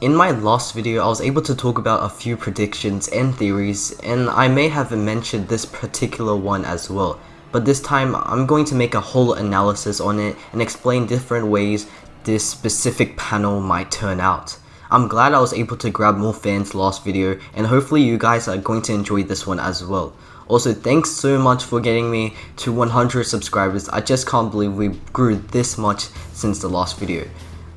In my last video, I was able to talk about a few predictions and theories, and I may have mentioned this particular one as well. But this time, I'm going to make a whole analysis on it and explain different ways this specific panel might turn out. I'm glad I was able to grab more fans last video, and hopefully you guys are going to enjoy this one as well. Also, thanks so much for getting me to 100 subscribers. I just can't believe we grew this much since the last video.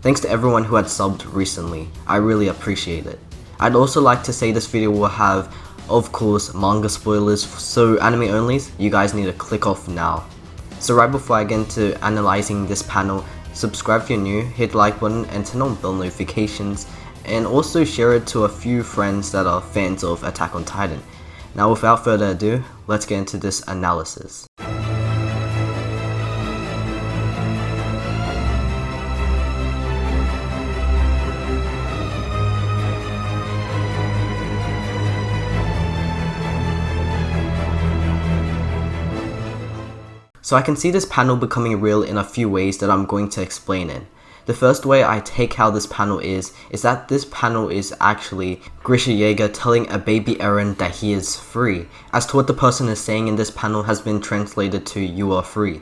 Thanks to everyone who had subbed recently. I really appreciate it. I'd also like to say this video will have, of course, manga spoilers, so anime onlys, you guys need to click off now. So right before I get into analyzing this panel, subscribe if you're new, hit the like button and turn on bell notifications, and also share it to a few friends that are fans of Attack on Titan. Now without further ado, let's get into this analysis. So I can see this panel becoming real in a few ways that I'm going to explain it. The first way I take how this panel is that this panel is actually Grisha Jaeger telling a baby Eren that he is free, as to what the person is saying in this panel has been translated to "you are free."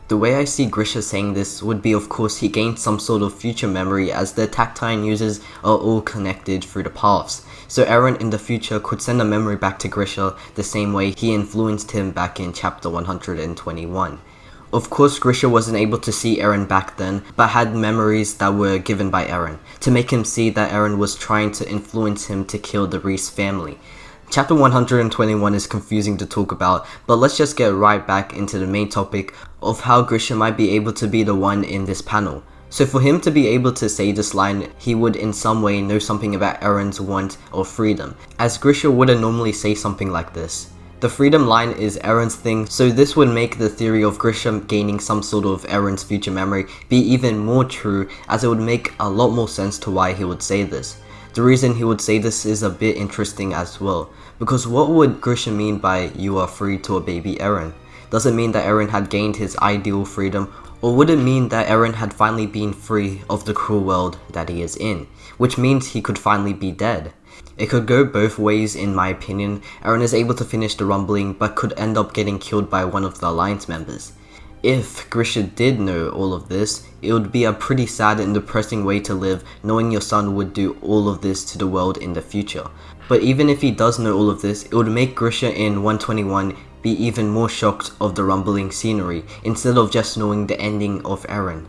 The way I see Grisha saying this would be, of course, he gained some sort of future memory, as the Attack Titan users are all connected through the paths. So Eren in the future could send a memory back to Grisha the same way he influenced him back in chapter 121. Of course, Grisha wasn't able to see Eren back then, but had memories that were given by Eren, to make him see that Eren was trying to influence him to kill the Reese family. Chapter 121 is confusing to talk about, but let's just get right back into the main topic of how Grisha might be able to be the one in this panel. So for him to be able to say this line, he would in some way know something about Eren's want of freedom, as Grisha wouldn't normally say something like this. The freedom line is Eren's thing, so this would make the theory of Grisha gaining some sort of Eren's future memory be even more true, as it would make a lot more sense to why he would say this. The reason he would say this is a bit interesting as well, because what would Grisha mean by "you are free" to a baby Eren? Does it mean that Eren had gained his ideal freedom, or would it mean that Eren had finally been free of the cruel world that he is in, which means he could finally be dead? It could go both ways in my opinion. Eren is able to finish the rumbling, but could end up getting killed by one of the Alliance members. If Grisha did know all of this, it would be a pretty sad and depressing way to live, knowing your son would do all of this to the world in the future. But even if he does know all of this, it would make Grisha in 121 be even more shocked of the rumbling scenery, instead of just knowing the ending of Eren.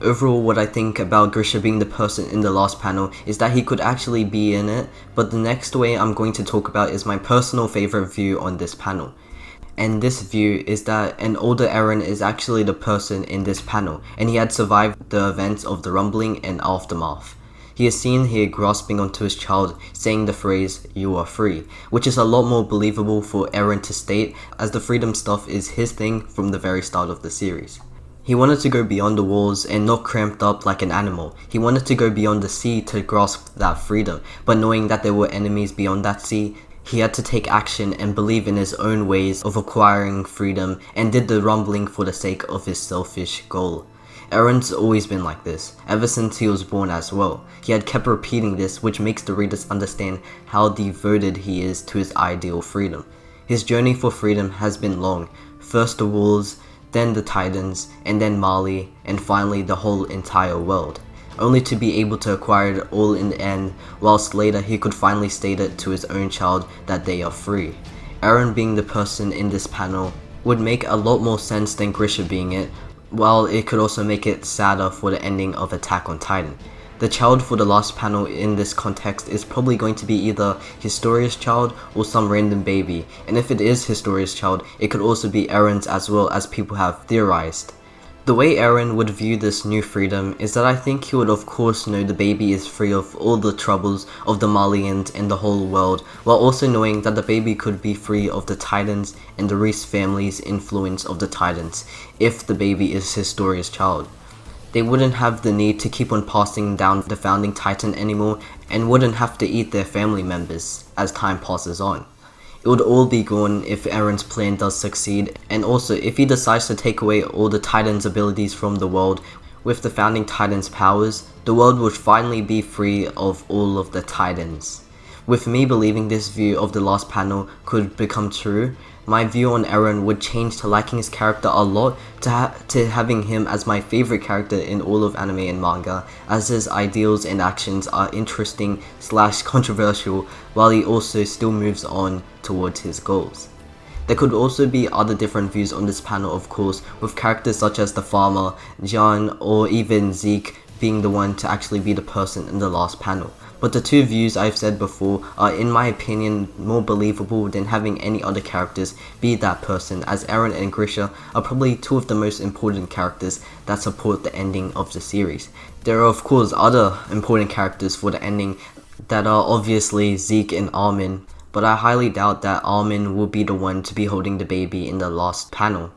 Overall, what I think about Grisha being the person in the last panel is that he could actually be in it, but the next way I'm going to talk about is my personal favorite view on this panel. And this view is that an older Eren is actually the person in this panel, and he had survived the events of the rumbling and aftermath. He is seen here grasping onto his child, saying the phrase "you are free," which is a lot more believable for Eren to state, as the freedom stuff is his thing from the very start of the series. He wanted to go beyond the walls and not cramped up like an animal. He wanted to go beyond the sea to grasp that freedom, but knowing that there were enemies beyond that sea, he had to take action and believe in his own ways of acquiring freedom, and did the rumbling for the sake of his selfish goal. Eren's always been like this, ever since he was born as well. He had kept repeating this, which makes the readers understand how devoted he is to his ideal freedom. His journey for freedom has been long, first the walls, then the Titans, and then Mali, and finally the whole entire world, only to be able to acquire it all in the end, whilst later he could finally state it to his own child that they are free. Eren being the person in this panel would make a lot more sense than Grisha being it, while it could also make it sadder for the ending of Attack on Titan. The child for the last panel in this context is probably going to be either Historia's child or some random baby, and if it is Historia's child, it could also be Eren's, as well, as people have theorized. The way Eren would view this new freedom is that I think he would of course know the baby is free of all the troubles of the Malians and the whole world, while also knowing that the baby could be free of the Titans and the Reese family's influence of the Titans, if the baby is Historia's child. They wouldn't have the need to keep on passing down the founding Titan anymore, and wouldn't have to eat their family members as time passes on. It would all be gone if Eren's plan does succeed, and also if he decides to take away all the Titan's abilities from the world, With the founding Titans' powers, the world would finally be free of all of the Titans. With me believing this view of the last panel could become true, my view on Eren would change to liking his character a lot to having him as my favorite character in all of anime and manga, as his ideals and actions are interesting / controversial while he also still moves on towards his goals. There could also be other different views on this panel, of course, with characters such as the farmer, Jan, or even Zeke being the one to actually be the person in the last panel. But the two views I've said before are, in my opinion, more believable than having any other characters be that person, as Eren and Grisha are probably two of the most important characters that support the ending of the series. There are of course other important characters for the ending that are obviously Zeke and Armin, but I highly doubt that Armin will be the one to be holding the baby in the last panel.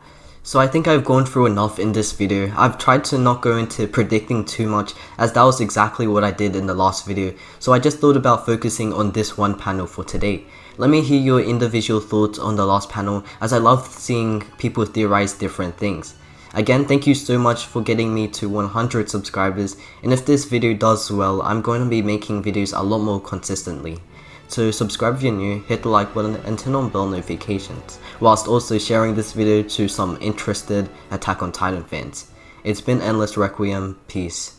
So I think I've gone through enough in this video. I've tried to not go into predicting too much, as that was exactly what I did in the last video, so I just thought about focusing on this one panel for today. Let me hear your individual thoughts on the last panel, as I love seeing people theorize different things. Again, thank you so much for getting me to 100 subscribers, and if this video does well, I'm going to be making videos a lot more consistently. So subscribe if you're new, hit the like button and turn on bell notifications, whilst also sharing this video to some interested Attack on Titan fans. It's been Endless Requiem, peace.